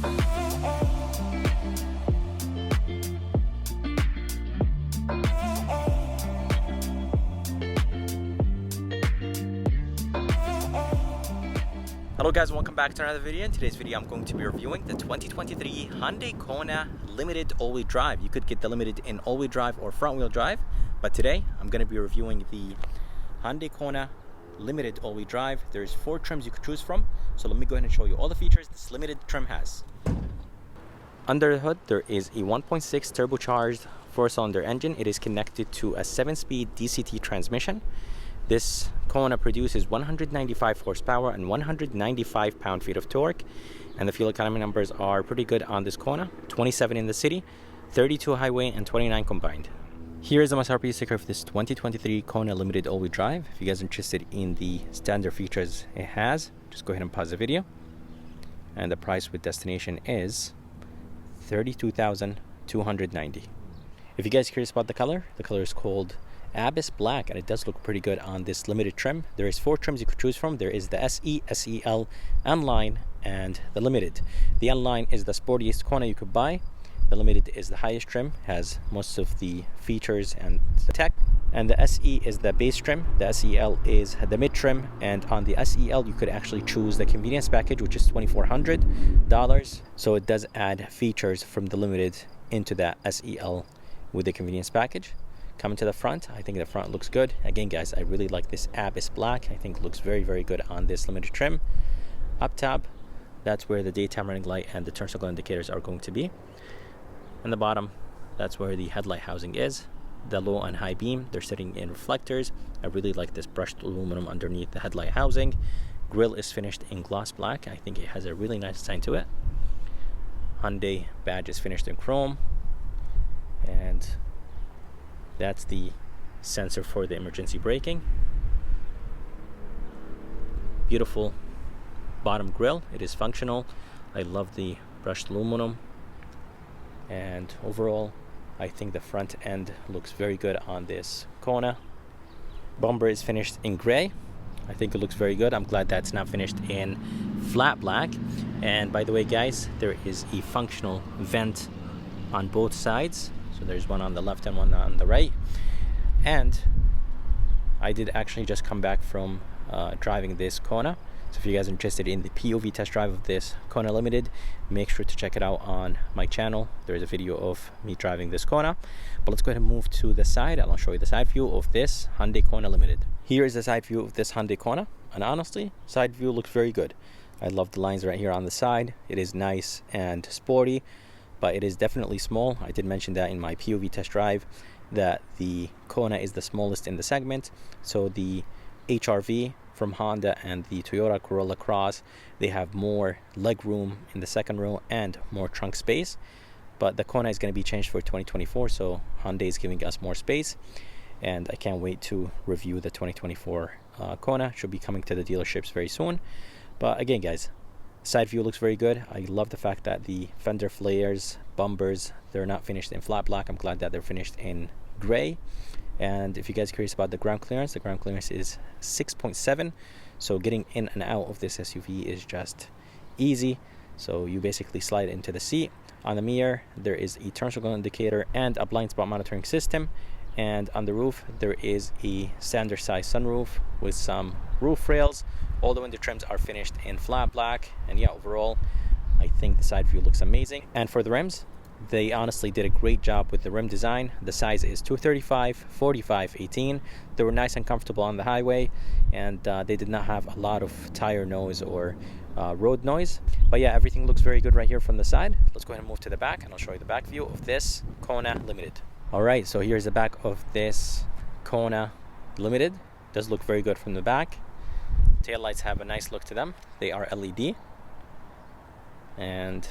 Hello guys, welcome back to another video. In today's video I'm going to be reviewing the 2023 Hyundai Kona Limited all-wheel drive. You could get the Limited in all-wheel drive or front-wheel drive, but today I'm going to be reviewing the Hyundai Kona Limited all-wheel drive. There's 4 trims you could choose from, so let me go ahead and show you all the features this Limited trim has. Under the hood there is a 1.6 turbocharged 4-cylinder engine. It is connected to a 7-speed DCT transmission. This Kona produces 195 horsepower and 195 pound-feet of torque, and the fuel economy numbers are pretty good on this Kona: 27 in the city, 32 highway, and 29 combined. Here is the MSRP sticker of this 2023 Kona Limited all-wheel drive. If you guys are interested in the standard features it has, just go ahead and pause the video. And the price with destination is $32,290. If you guys are curious about the color is called Abyss Black, and it does look pretty good on this Limited trim. There is 4 trims you could choose from. There is the SE, SEL, N-Line, and the Limited. The N-Line is the sportiest Kona you could buy. The Limited is the highest trim, has most of the features and the tech. And the SE is the base trim. The SEL is the mid trim, and on the SEL you could actually choose the convenience package, which is $2,400. So it does add features from the Limited into that SEL with the convenience package. Coming to the front, I think the front looks good. Again guys, I really like this Abyss Black. I think it looks very, very good on this Limited trim. Up top, that's where the daytime running light and the turn signal indicators are going to be. And the bottom, that's where the headlight housing is. The low and high beam, they're sitting in reflectors. I really like this brushed aluminum underneath the headlight housing. Grille is finished in gloss black. I think it has a really nice design to it. Hyundai badge is finished in chrome, and that's the sensor for the emergency braking. Beautiful bottom grille. It is functional. I love the brushed aluminum. And overall, I think the front end looks very good on this Kona. Bumper is finished in gray. I think it looks very good. I'm glad that's not finished in flat black. And by the way guys, there is a functional vent on both sides. So there's one on the left and one on the right. And I did actually just come back from driving this Kona. So if you guys are interested in the POV test drive of this Kona Limited, make sure to check it out on my channel. There's a video of me driving this Kona. But let's go ahead and move to the side, and I'll show you the side view of this Hyundai Kona Limited. Here is the side view of this Hyundai Kona, and honestly, side view looks very good. I love the lines right here on the side. It is nice and sporty, but it is definitely small. I did mention that in my POV test drive, that the Kona is the smallest in the segment. So the HR-V from Honda and the Toyota Corolla Cross, they have more leg room in the second row and more trunk space. But the Kona is going to be changed for 2024, so Hyundai is giving us more space. And I can't wait to review the 2024 Kona. Should be coming to the dealerships very soon. But again guys, side view looks very good. I love the fact that the fender flares, bumpers, they're not finished in flat black. I'm glad that they're finished in gray. And if you guys are curious about the ground clearance is 6.7. So getting in and out of this SUV is just easy. So you basically slide into the seat. On the mirror, there is a turn signal indicator and a blind spot monitoring system. And on the roof, there is a standard size sunroof with some roof rails. All the window trims are finished in flat black. And yeah, overall, I think the side view looks amazing. And for the rims, they honestly did a great job with the rim design. The size is 235, 45, 18. They were nice and comfortable on the highway, and they did not have a lot of tire noise or road noise. But yeah, everything looks very good right here from the side. Let's go ahead and move to the back, and I'll show you the back view of this Kona Limited. All right, so here's the back of this Kona Limited. Does look very good from the back. Tail lights have a nice look to them. They are LED. And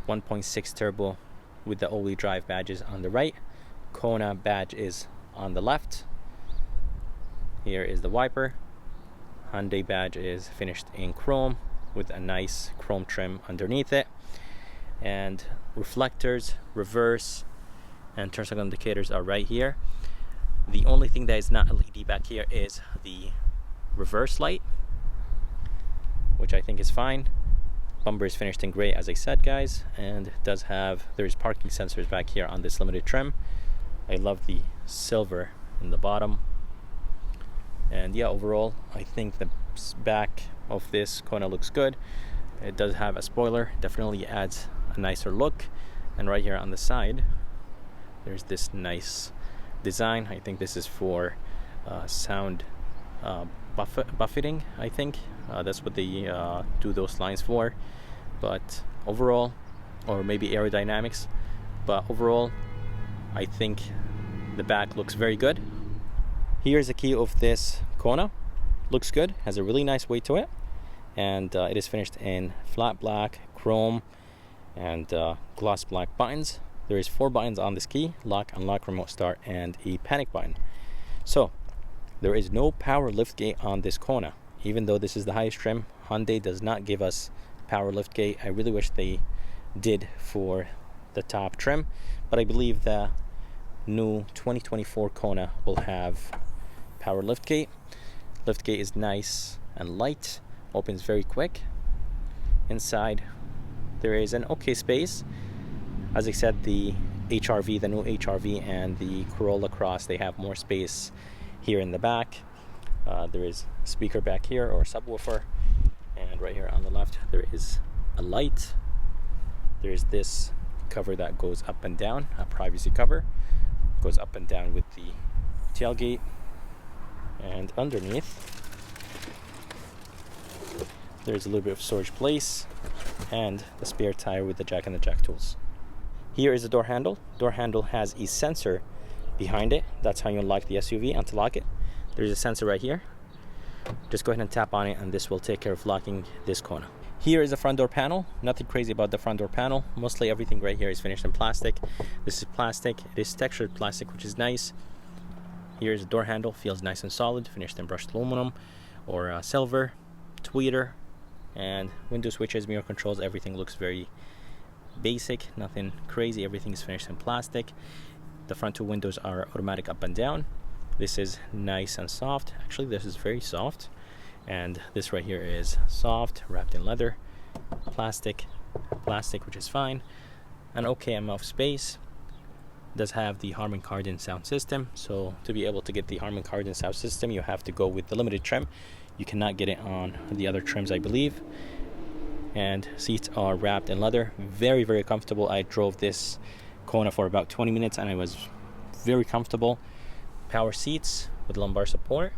1.6 turbo with the all-wheel drive badges on the right. Kona badge is on the left. Here is the wiper. Hyundai badge is finished in chrome with a nice chrome trim underneath it. And reflectors, reverse, and turn signal indicators are right here. The only thing that is not LED back here is the reverse light, which I think is fine. Bumper is finished in gray, as I said, guys, and it does have, there's parking sensors back here on this limited trim. I love the silver in the bottom. And yeah, overall, I think the back of this Kona looks good. It does have a spoiler, definitely adds a nicer look. And right here on the side, there's this nice design. I think this is for sound buffeting, I think. That's what they do those lines for. But overall, or maybe aerodynamics, but overall, I think the back looks very good. Here's the key of this Kona. Looks good, has a really nice weight to it, and it is finished in flat black, chrome, and gloss black buttons. There is 4 buttons on this key: lock, unlock, remote start, and a panic button. So there is no power liftgate on this Kona. Even though this is the highest trim, Hyundai does not give us power liftgate. I really wish they did for the top trim, but I believe the new 2024 Kona will have power liftgate. Liftgate is nice and light, opens very quick. Inside there is an okay space. As I said, the HRV, the new HRV, and the Corolla Cross, they have more space here in the back. There is a speaker back here, or a subwoofer, and right here on the left there is a light. There is this cover that goes up and down, a privacy cover, goes up and down with the tailgate. And underneath there's a little bit of storage place and the spare tire with the jack and the jack tools. Here is the door handle. Door handle has a sensor behind it. That's how you unlock the SUV and to lock it. There's a sensor right here. Just go ahead and tap on it and this will take care of locking this Kona. Here is the front door panel. Nothing crazy about the front door panel. Mostly everything right here is finished in plastic. This is plastic. It is textured plastic, which is nice. Here's the door handle. Feels nice and solid. Finished in brushed aluminum or silver, tweeter, and window switches, mirror controls. Everything looks very basic. Nothing crazy. Everything is finished in plastic. The front 2 windows are automatic up and down. This is nice and soft. Actually, this is very soft. And this right here is soft, wrapped in leather, plastic, which is fine. An okay amount of space. Does have the Harman Kardon sound system. So to be able to get the Harman Kardon sound system, you have to go with the limited trim. You cannot get it on the other trims, I believe. And seats are wrapped in leather. Very, very comfortable. I drove this Kona for about 20 minutes and I was very comfortable. Power seats with lumbar support.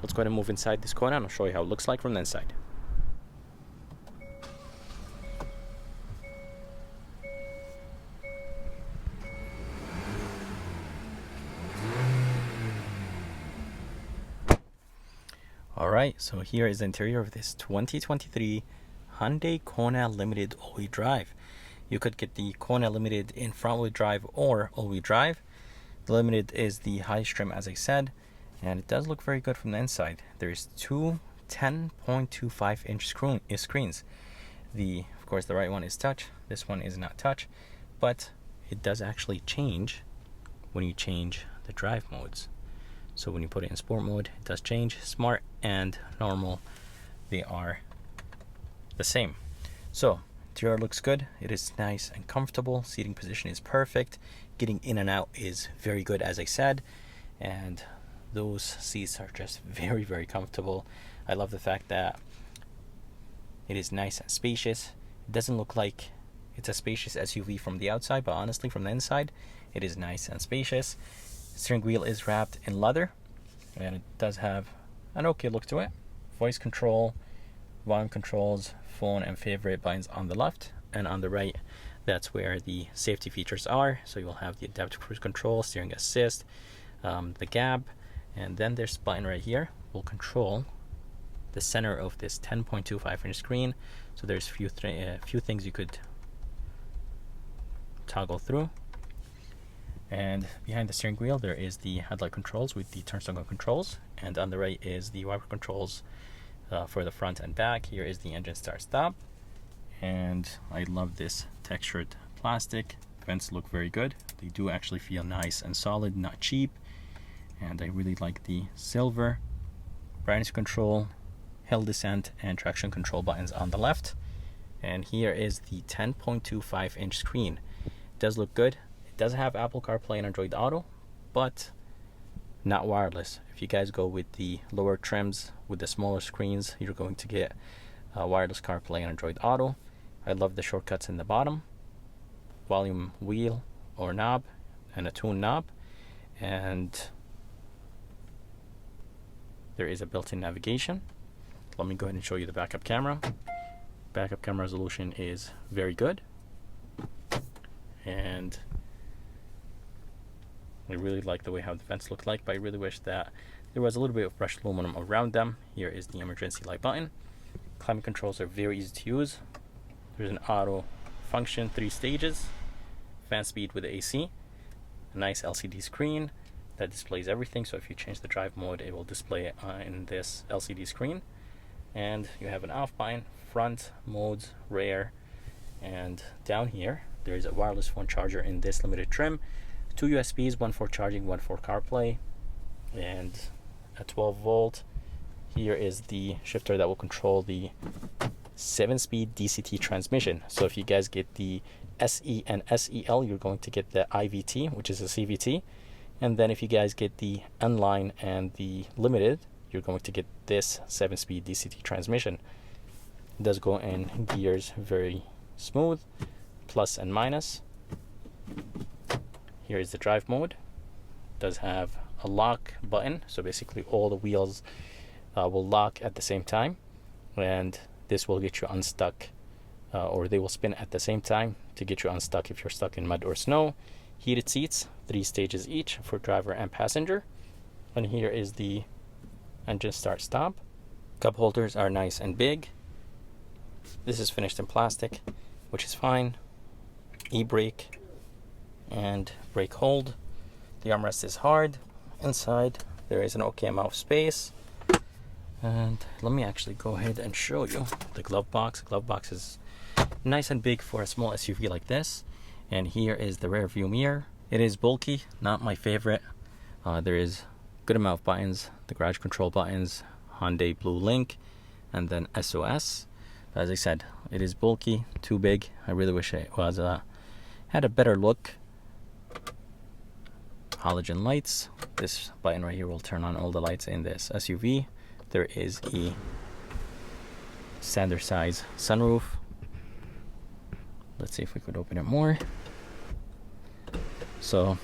Let's go ahead and move inside this Kona and I'll show you how it looks like from the inside. Alright, so here is the interior of this 2023 Hyundai Kona Limited all-wheel drive. You could get the Kona Limited in front-wheel drive or all-wheel drive. The Limited is the highest trim, as I said, and it does look very good from the inside. There's 2 10.25-inch screens. Of course, the right one is touch. This one is not touch, but it does actually change when you change the drive modes. So when you put it in sport mode, it does change. Smart and normal, they are the same. So interior looks good. It is nice and comfortable. Seating position is perfect. Getting in and out is very good, as I said. And those seats are just very, very comfortable. I love the fact that it is nice and spacious. It doesn't look like it's a spacious SUV from the outside, but honestly from the inside, it is nice and spacious. The steering wheel is wrapped in leather, and it does have an okay look to it. Voice control, volume controls, phone and favorite buttons on the left, and on the right, that's where the safety features are. So you'll have the adaptive cruise control, steering assist, the gab, and then this button right here will control the center of this 10.25-inch screen. So there's few things you could toggle through. And behind the steering wheel there is the headlight controls with the turn signal controls, and on the right is the wiper controls for the front and back. Here is the engine start stop, and I love this textured plastic. Vents look very good. They do actually feel nice and solid, not cheap. And I really like the silver brightness control, hill descent, and traction control buttons on the left. And here is the 10.25-inch screen. It does look good. It does have Apple CarPlay and Android Auto, but not wireless. If you guys go with the lower trims with the smaller screens, you're going to get wireless CarPlay and Android Auto. I love the shortcuts in the bottom, volume wheel or knob, and a tune knob, and there is a built-in navigation. Let me go ahead and show you the backup camera. Backup camera resolution is very good, and I really like the way how the vents look like, but I really wish that there was a little bit of brushed aluminum around them. Here is the emergency light button. Climate controls are very easy to use. There's an auto function, 3 stages, fan speed with AC, a nice LCD screen that displays everything. So if you change the drive mode, it will display it in this LCD screen. And you have an off button, front, modes, rear, and down here there is a wireless phone charger in this limited trim. 2 USBs, one for charging, one for CarPlay, and a 12-volt. Here is the shifter that will control the 7-speed DCT transmission. So if you guys get the SE and SEL, you're going to get the IVT, which is a CVT. And then if you guys get the N-Line and the Limited, you're going to get this 7-speed DCT transmission. It does go in gears very smooth, plus and minus. Here is the drive mode. It does have a lock button, so basically all the wheels will lock at the same time, and this will get you unstuck, or they will spin at the same time to get you unstuck if you're stuck in mud or snow. Heated seats, 3 stages each for driver and passenger. And here is the engine start stop. Cup holders are nice and big. This is finished in plastic, which is fine. E-brake and brake hold. The armrest is hard. Inside there is an okay amount of space. And let me actually go ahead and show you the glove box. The glove box is nice and big for a small SUV like this. And here is the rear view mirror. It is bulky, not my favorite. There is good amount of buttons, the garage control buttons, Hyundai Blue Link, and then SOS. But as I said, it is bulky, too big. I really wish it was had a better look. Halogen lights. This button right here will turn on all the lights in this SUV. There is a standard size sunroof. Let's see if we could open it more. So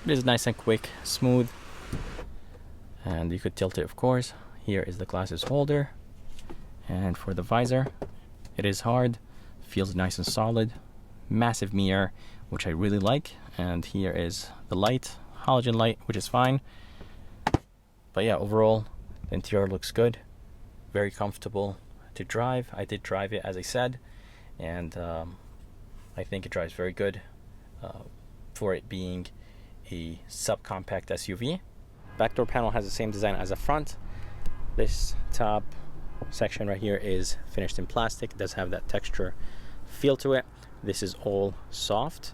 it is nice and quick, smooth, and you could tilt it, of course. Here is the glasses holder, and for the visor, it is hard, feels nice and solid. Massive mirror, which I really like. And here is the light, halogen light, which is fine. But yeah, overall the interior looks good, very comfortable to drive. I did drive it, as I said, and I think it drives very good for it being a subcompact SUV. Back door panel has the same design as the front. This top section right here is finished in plastic. It does have that texture feel to it. This is all soft.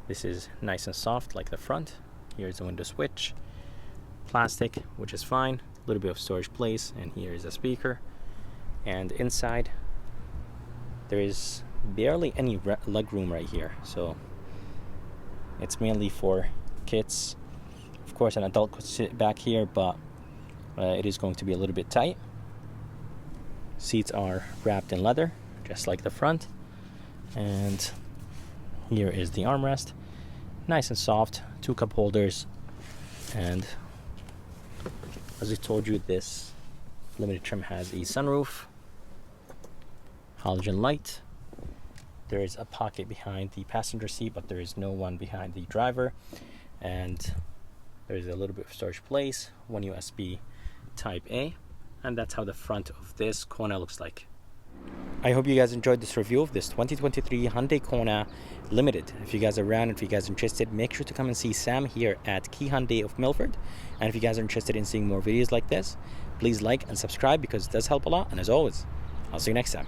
This is nice and soft like the front. Here's the window switch. Plastic, which is fine. A little bit of storage place, and here is a speaker. And inside there is barely any leg room right here, so it's mainly for kids. Of course, an adult could sit back here, but it is going to be a little bit tight. Seats are wrapped in leather, just like the front. And here is the armrest, nice and soft. 2 cup holders, and as I told you, this limited trim has a sunroof, halogen light. There is a pocket behind the passenger seat, but there is no one behind the driver. And there's a little bit of storage place, 1 USB Type A, and that's how the front of this Kona looks like. I hope you guys enjoyed this review of this 2023 Hyundai Kona Limited. If you guys are around, if you guys are interested, make sure to come and see Sam here at Key Hyundai of Milford. And if you guys are interested in seeing more videos like this, please like and subscribe, because it does help a lot. And as always, I'll see you next time.